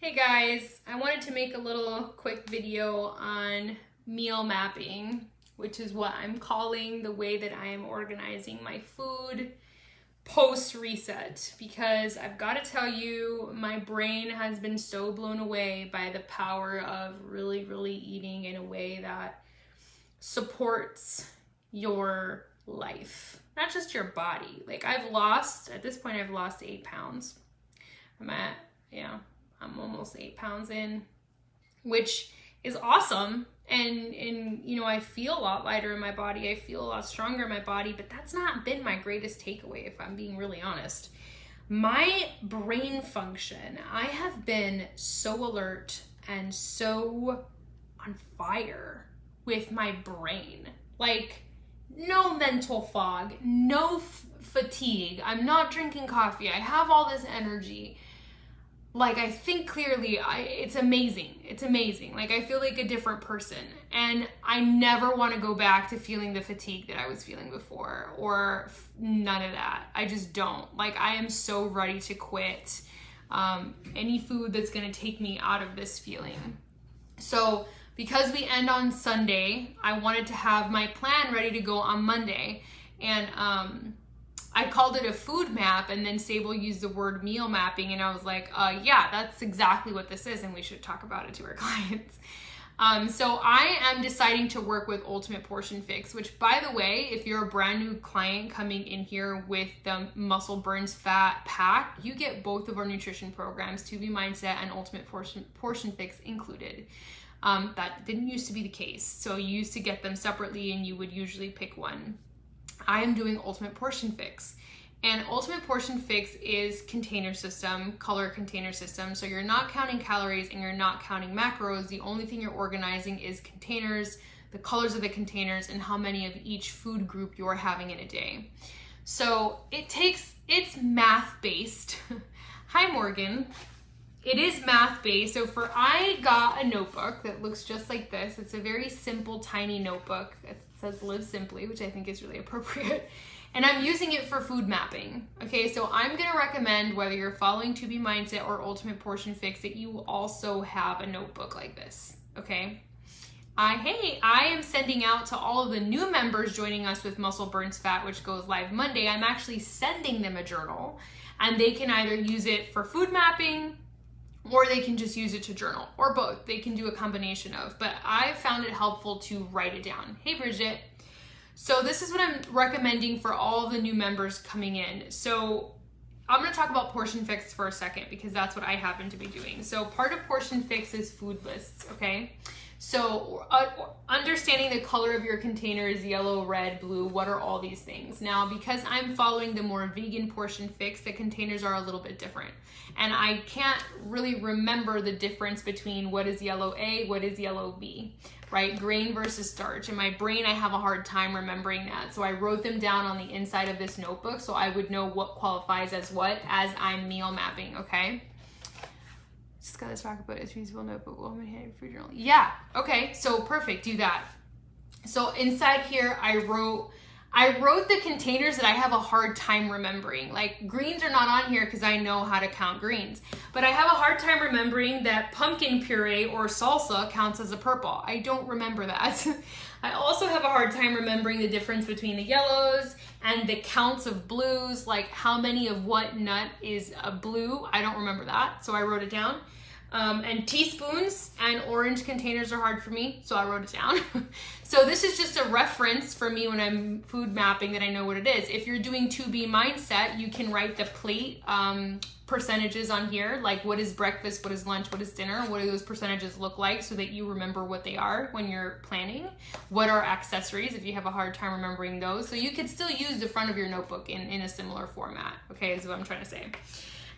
Hey guys, I wanted to make a little quick video on meal mapping, which is what I'm calling the way that I am organizing my food post reset, because I've got to tell you, my brain has been so blown away by the power of really eating in a way that supports your life, not just your body. Like at this point I've lost 8 pounds. I'm almost 8 pounds in, which is awesome. And you know, I feel a lot lighter in my body. I feel a lot stronger in my body, but that's not been my greatest takeaway, if I'm being really honest. My brain function, I have been so alert and so on fire with my brain. Like, no mental fog, no fatigue. I'm not drinking coffee. I have all this energy. Like, I think clearly. It's amazing. It's amazing. Like, I feel like a different person. And I never want to go back to feeling the fatigue that I was feeling before, or none of that. I just don't. Like, I am so ready to quit any food that's going to take me out of this feeling. So because we end on Sunday, I wanted to have my plan ready to go on Monday. And I called it a food map, and then Sable used the word meal mapping, and I was like, yeah, that's exactly what this is, and we should talk about it to our clients. So I am deciding to work with Ultimate Portion Fix, which, by the way, if you're a brand new client coming in here with the Muscle Burns Fat Pack, you get both of our nutrition programs, 2B Mindset and Ultimate Portion Fix included. That didn't used to be the case. So you used to get them separately, and you would usually pick one. I am doing Ultimate Portion Fix. And Ultimate Portion Fix is container system, color container system. So you're not counting calories and you're not counting macros. The only thing you're organizing is containers, the colors of the containers, and how many of each food group you're having in a day. So it's math-based. Hi, Morgan. It is math-based. So I got a notebook that looks just like this. It's a very simple, tiny notebook. It says Live Simply, which I think is really appropriate. And I'm using it for food mapping. Okay, so I'm gonna recommend, whether you're following 2B Mindset or Ultimate Portion Fix, that you also have a notebook like this, okay? I am sending out to all of the new members joining us with Muscle Burns Fat, which goes live Monday. I'm actually sending them a journal, and they can either use it for food mapping, or they can just use it to journal, or both. They can do a combination of, but I found it helpful to write it down. Hey, Bridget. So this is what I'm recommending for all the new members coming in. So I'm gonna talk about Portion Fix for a second, because that's what I happen to be doing. So part of Portion Fix is food lists, okay? So understanding the color of your containers, yellow, red, blue, what are all these things? Now, because I'm following the more vegan Portion Fix, the containers are a little bit different. And I can't really remember the difference between what is yellow A, what is yellow B, right? Grain versus starch. In my brain, I have a hard time remembering that. So I wrote them down on the inside of this notebook so I would know what qualifies as what as I'm meal mapping, okay? Just gotta talk about it's feasible notebook. Well, food journal. Yeah, okay, so perfect, do that. So inside here, I wrote the containers that I have a hard time remembering. Like, greens are not on here because I know how to count greens, but I have a hard time remembering that pumpkin puree or salsa counts as a purple. I don't remember that. I also have a hard time remembering the difference between the yellows and the counts of blues, like how many of what nut is a blue. I don't remember that, so I wrote it down. And teaspoons and orange containers are hard for me, so I wrote it down. So this is just a reference for me when I'm food mapping, that I know what it is. If you're doing 2B Mindset, you can write the plate percentages on here, like what is breakfast, what is lunch, what is dinner, what do those percentages look like, so that you remember what they are when you're planning. What are accessories, if you have a hard time remembering those. So you could still use the front of your notebook in a similar format, okay, is what I'm trying to say.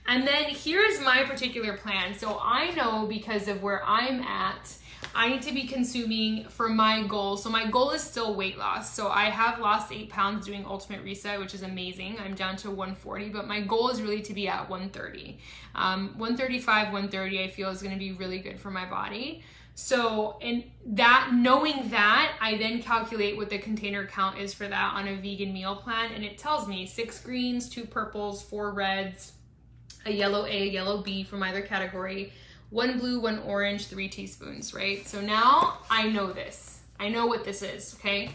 And then here's my particular plan. So I know, because of where I'm at, I need to be consuming for my goal. So my goal is still weight loss. So I have lost 8 pounds doing Ultimate Reset, which is amazing. I'm down to 140, but my goal is really to be at 130. 135, 130, I feel is gonna be really good for my body. So, and that, knowing that, I then calculate what the container count is for that on a vegan meal plan, and it tells me 6 greens, 2 purples, 4 reds, a yellow A, a yellow B from either category, 1 blue, 1 orange, 3 teaspoons, right? So now I know this. I know what this is, okay?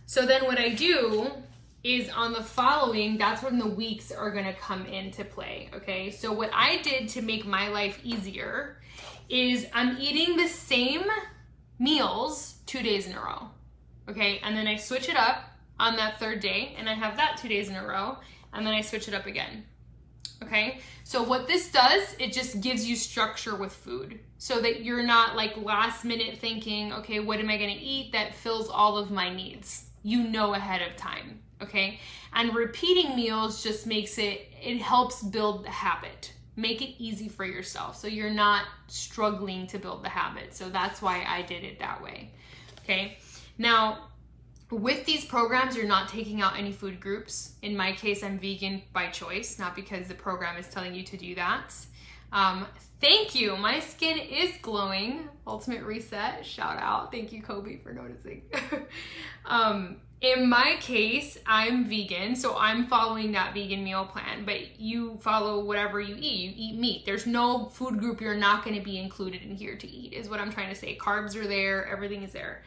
So then what I do is on the following, that's when the weeks are gonna come into play, okay? So what I did to make my life easier is I'm eating the same meals 2 days in a row, okay? And then I switch it up on that third day, and I have that 2 days in a row, and then I switch it up again, okay? So what this does, it just gives you structure with food so that you're not like last minute thinking, okay, what am I gonna eat that fills all of my needs? You know ahead of time. Okay, and repeating meals just makes it helps build the habit. Make it easy for yourself so you're not struggling to build the habit. So that's why I did it that way. Okay, now with these programs, you're not taking out any food groups. In my case, I'm vegan by choice, not because the program is telling you to do that. Thank you. My skin is glowing. Ultimate Reset, shout out. Thank you, Kobe, for noticing. In my case, I'm vegan, so I'm following that vegan meal plan, but you follow whatever you eat. You eat meat. There's no food group you're not going to be included in here to eat, is what I'm trying to say. Carbs are there, everything is there.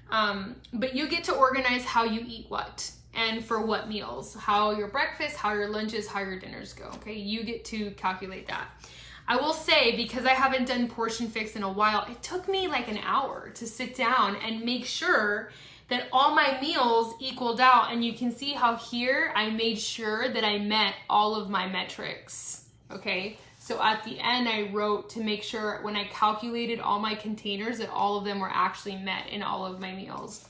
But you get to organize how you eat what and for what meals, how your breakfast, how your lunches, how your dinners go, okay? You get to calculate that. I will say, because I haven't done Portion Fix in a while, it took me like an hour to sit down and make sure that all my meals equaled out. And you can see how here I made sure that I met all of my metrics, okay? So at the end I wrote to make sure when I calculated all my containers that all of them were actually met in all of my meals.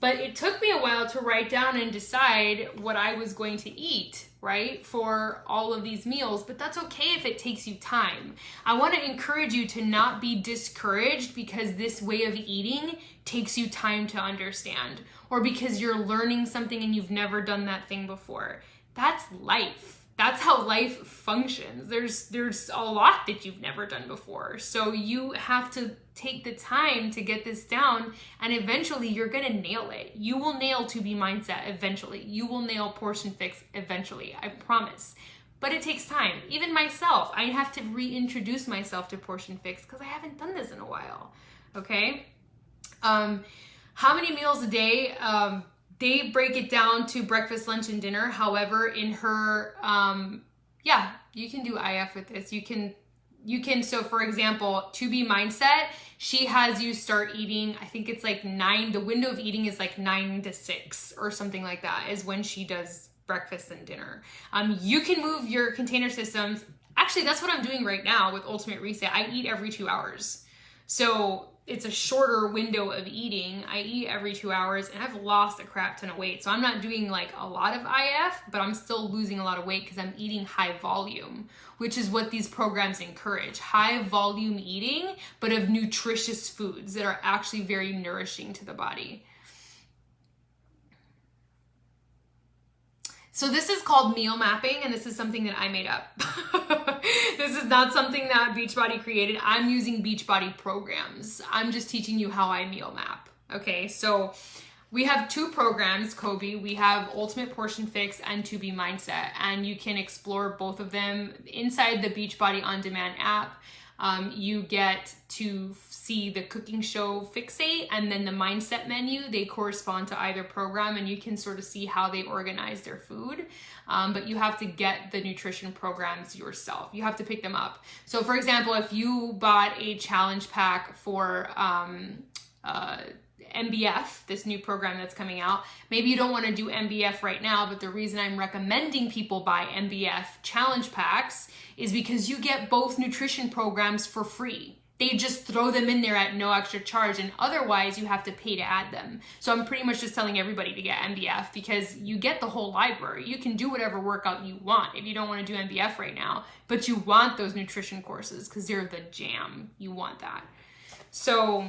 But it took me a while to write down and decide what I was going to eat, right, for all of these meals, but that's okay if it takes you time. I want to encourage you to not be discouraged because this way of eating takes you time to understand, or because you're learning something and you've never done that thing before. That's life. That's how life functions. There's a lot that you've never done before. So you have to take the time to get this down, and eventually you're gonna nail it. You will nail To Be Mindset eventually. You will nail Portion Fix eventually, I promise. But it takes time. Even myself, I have to reintroduce myself to Portion Fix because I haven't done this in a while, okay? How many meals a day? They break it down to breakfast, lunch, and dinner. However, in her, yeah, you can do IF with this. You can, so for example, To Be Mindset, she has you start eating, I think it's like 9, the window of eating is like 9 to 6 or something like that is when she does breakfast and dinner. You can move your container systems. Actually, that's what I'm doing right now with Ultimate Reset. I eat every 2 hours. So it's a shorter window of eating. I eat every 2 hours and I've lost a crap ton of weight. So I'm not doing like a lot of IF, but I'm still losing a lot of weight because I'm eating high volume, which is what these programs encourage. High volume eating, but of nutritious foods that are actually very nourishing to the body. So this is called meal mapping, and this is something that I made up. This is not something that Beachbody created. I'm using Beachbody programs. I'm just teaching you how I meal map. Okay, so we have 2 programs, Kobe. We have Ultimate Portion Fix and To Be Mindset, and you can explore both of them inside the Beachbody On Demand app. You get to see the cooking show Fixate and then the mindset menu. They correspond to either program, and you can sort of see how they organize their food. But you have to get the nutrition programs yourself. You have to pick them up. So for example, if you bought a challenge pack for MBF, this new program that's coming out, maybe you don't want to do MBF right now, but the reason I'm recommending people buy MBF challenge packs is because you get both nutrition programs for free. They just throw them in there at no extra charge, and otherwise you have to pay to add them. So I'm pretty much just telling everybody to get MBF because you get the whole library. You can do whatever workout you want if you don't want to do MBF right now, but you want those nutrition courses because they're the jam. You want that. So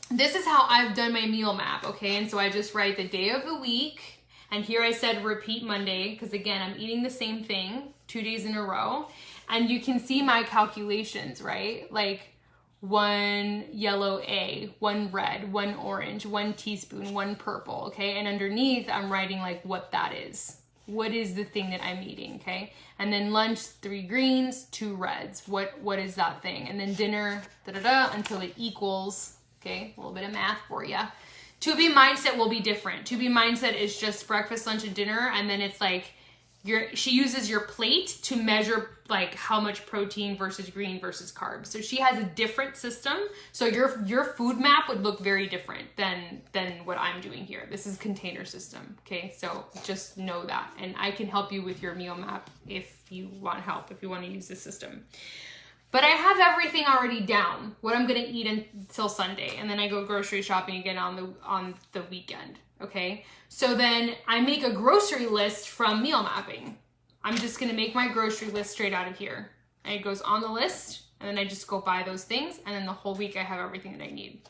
this is how I've done my meal map, okay? And so I just write the day of the week, and here I said repeat Monday because again, I'm eating the same thing 2 days in a row, and you can see my calculations, right? Like 1 yellow A, 1 red, 1 orange, 1 teaspoon, 1 purple, okay? And underneath I'm writing like what that is, What is the thing that I'm eating, okay? And then lunch, 3 greens, 2 reds. What is that thing? And then dinner, until it equals, okay? A little bit of math for you. To be mindset will be different. To be mindset is just breakfast, lunch, and dinner, and then it's like she uses your plate to measure like how much protein versus green versus carbs. So she has a different system. So your food map would look very different than what I'm doing here. This is container system, okay? So just know that. And I can help you with your meal map if you want help, if you want to use this system. But I have everything already down, what I'm gonna eat until Sunday, and then I go grocery shopping again on the weekend, okay? So then I make a grocery list from meal mapping. I'm just gonna make my grocery list straight out of here. And it goes on the list, and then I just go buy those things, and then the whole week I have everything that I need.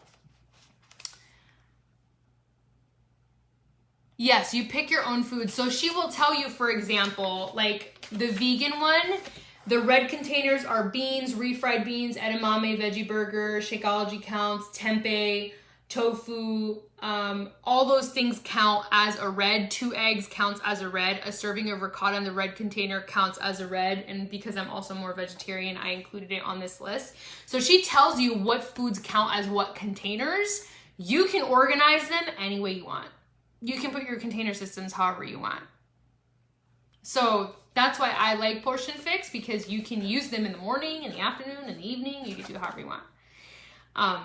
Yes, you pick your own food. So she will tell you, for example, like the vegan one, the red containers are beans, refried beans, edamame, veggie burger, Shakeology counts, tempeh, tofu, all those things count as a red. 2 eggs counts as a red. A serving of ricotta in the red container counts as a red. And because I'm also more vegetarian, I included it on this list. So she tells you what foods count as what containers. You can organize them any way you want. You can put your container systems however you want. So that's why I like Portion Fix, because you can use them in the morning, in the afternoon, in the evening. You can do however you want.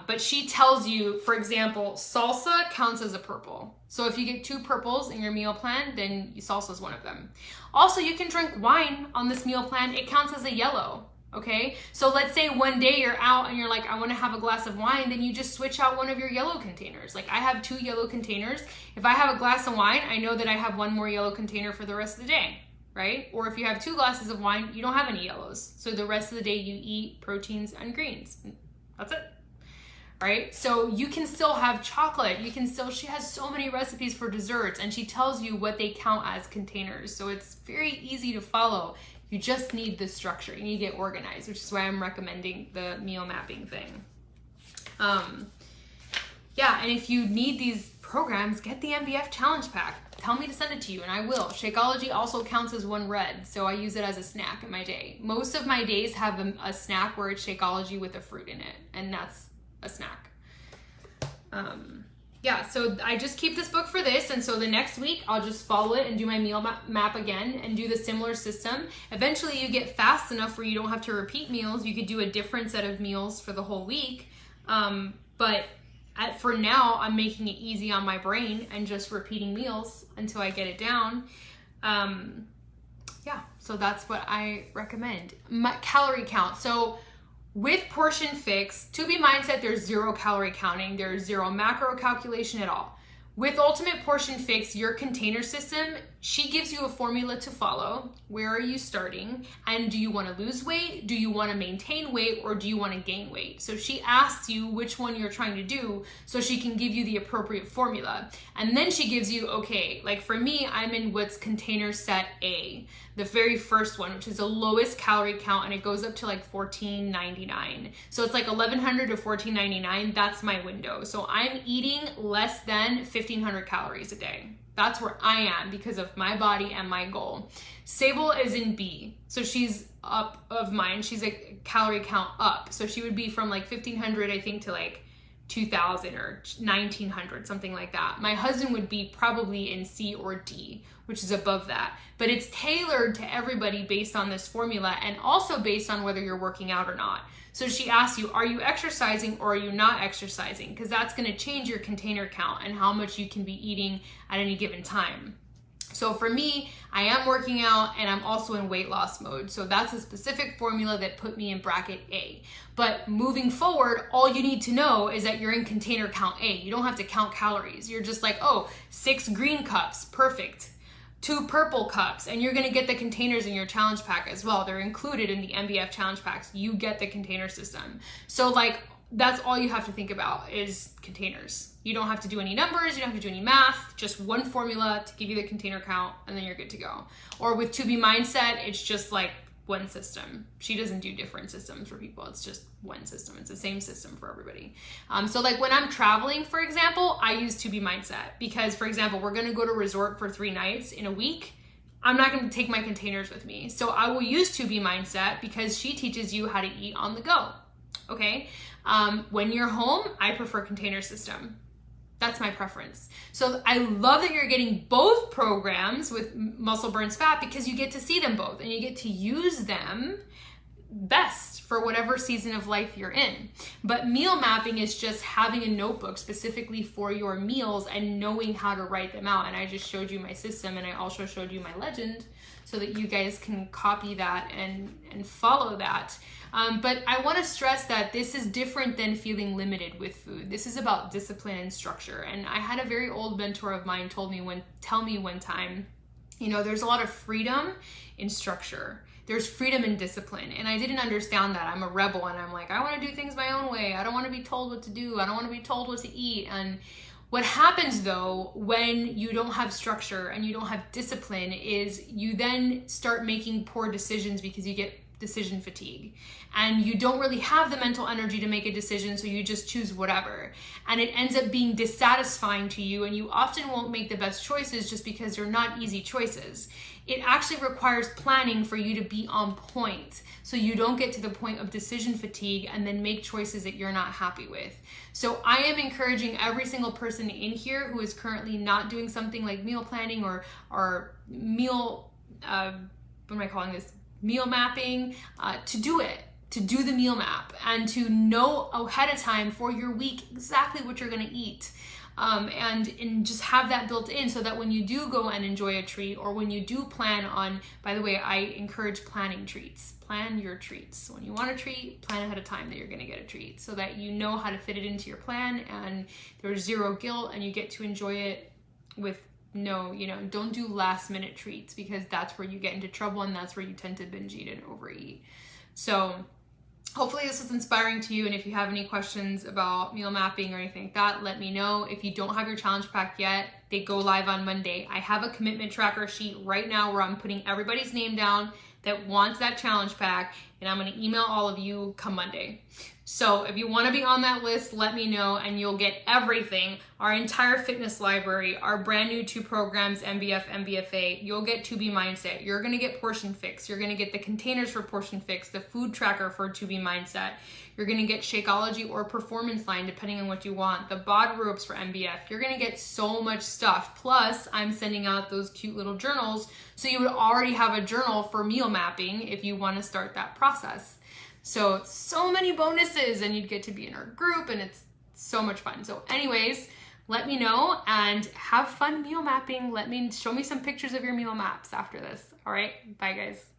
But she tells you, for example, salsa counts as a purple. So if you get 2 purples in your meal plan, then salsa is one of them. Also, you can drink wine on this meal plan. It counts as a yellow, okay? So let's say one day you're out and you're like, I want to have a glass of wine, then you just switch out one of your yellow containers. Like I have 2 yellow containers. If I have a glass of wine, I know that I have 1 more yellow container for the rest of the day, right? Or if you have 2 glasses of wine, you don't have any yellows. So the rest of the day you eat proteins and greens. That's it. Right? So you can still have chocolate. She has so many recipes for desserts, and she tells you what they count as containers. So it's very easy to follow. You just need the structure. You need to get organized, which is why I'm recommending the meal mapping thing. Yeah, and if you need these programs, get the MBF challenge pack. Tell me to send it to you and I will. Shakeology also counts as 1 red, so I use it as a snack in my day. Most of my days have a snack where it's Shakeology with a fruit in it, and that's a snack. Yeah, so I just keep this book for this, and so the next week I'll just follow it and do my meal map again and do the similar system. Eventually you get fast enough where you don't have to repeat meals. You could do a different set of meals for the whole week, but for now I'm making it easy on my brain and just repeating meals until I get it down. Yeah, so that's what I recommend. My calorie count. So with Portion Fix, To Be Mindset, there's 0 calorie counting. There's 0 macro calculation at all. With Ultimate Portion Fix, your container system, she gives you a formula to follow. Where are you starting? And do you want to lose weight? Do you want to maintain weight? Or do you want to gain weight? So she asks you which one you're trying to do so she can give you the appropriate formula. And then she gives you, okay, like for me, I'm in what's container set A, the very first one, which is the lowest calorie count, and it goes up to like $14.99. So it's like $1,100 to $14.99. That's my window. So I'm eating less than 1,500 calories a day. That's where I am because of my body and my goal. Sable is in B. So she's up of mine. She's a calorie count up. So she would be from like 1,500, I think, to like 2,000 or 1,900, something like that. My husband would be probably in C or D, which is above that. But it's tailored to everybody based on this formula and also based on whether you're working out or not. So she asks you, are you exercising or are you not exercising? Because that's going to change your container count and how much you can be eating at any given time. So for me, I am working out and I'm also in weight loss mode. So that's a specific formula that put me in bracket A. But moving forward, all you need to know is that you're in container count A. You don't have to count calories. You're just like, oh, 6 green cups, perfect. 2 purple cups, and you're gonna get the containers in your challenge pack as well. They're included in the MBF challenge packs. You get the container system. So like, that's all you have to think about is containers. You don't have to do any numbers, you don't have to do any math, just one formula to give you the container count, and then you're good to go. Or with To Be Mindset, it's just like one system. She doesn't do different systems for people. It's just one system. It's the same system for everybody. So like when I'm traveling, for example, I use To Be Mindset because, for example, we're going to go to a resort for 3 nights in a week. I'm not going to take my containers with me. So I will use To Be Mindset because she teaches you how to eat on the go. Okay. When you're home, I prefer container system. That's my preference. So I love that you're getting both programs with Muscle Burns Fat because you get to see them both and you get to use them best for whatever season of life you're in. But meal mapping is just having a notebook specifically for your meals and knowing how to write them out. And I just showed you my system, and I also showed you my legend so that you guys can copy that and follow that. But I want to stress that this is different than feeling limited with food. This is about discipline and structure. And I had a very old mentor of mine tell me one time, you know, there's a lot of freedom in structure. There's freedom in discipline. And I didn't understand that. I'm a rebel and I'm like, I want to do things my own way. I don't want to be told what to do. I don't want to be told what to eat. And what happens though, when you don't have structure and you don't have discipline, is you then start making poor decisions because you get decision fatigue and you don't really have the mental energy to make a decision, so you just choose whatever, and it ends up being dissatisfying to you, and you often won't make the best choices just because they're not easy choices. It actually requires planning for you to be on point so you don't get to the point of decision fatigue and then make choices that you're not happy with. So I am encouraging every single person in here who is currently not doing something like meal planning or meal, what am I calling this? Meal mapping, to do it, to do the meal map and to know ahead of time for your week exactly what you're going to eat. And just have that built in so that when you do go and enjoy a treat, or when you do plan on, by the way, I encourage planning treats. Plan your treats. When you want a treat, plan ahead of time that you're going to get a treat so that you know how to fit it into your plan and there's zero guilt and you get to enjoy it with no, you know, don't do last minute treats because that's where you get into trouble and that's where you tend to binge eat and overeat. So hopefully this was inspiring to you. And if you have any questions about meal mapping or anything like that, let me know. If you don't have your challenge pack yet, they go live on Monday. I have a commitment tracker sheet right now where I'm putting everybody's name down that wants that challenge pack, and I'm going to email all of you come Monday. So if you want to be on that list, let me know and you'll get everything. Our entire fitness library, our brand new 2 programs, MBF, MBFA, you'll get To Be Mindset. You're going to get Portion Fix. You're going to get the containers for Portion Fix, the food tracker for To Be Mindset. You're going to get Shakeology or Performance Line, depending on what you want. The bod ropes for MBF. You're going to get so much stuff. Plus, I'm sending out those cute little journals. So you would already have a journal for meal mapping if you want to start that process. So many bonuses, and you'd get to be in our group, and it's so much fun. So anyways, let me know and have fun meal mapping. Show me some pictures of your meal maps after this. All right. Bye guys.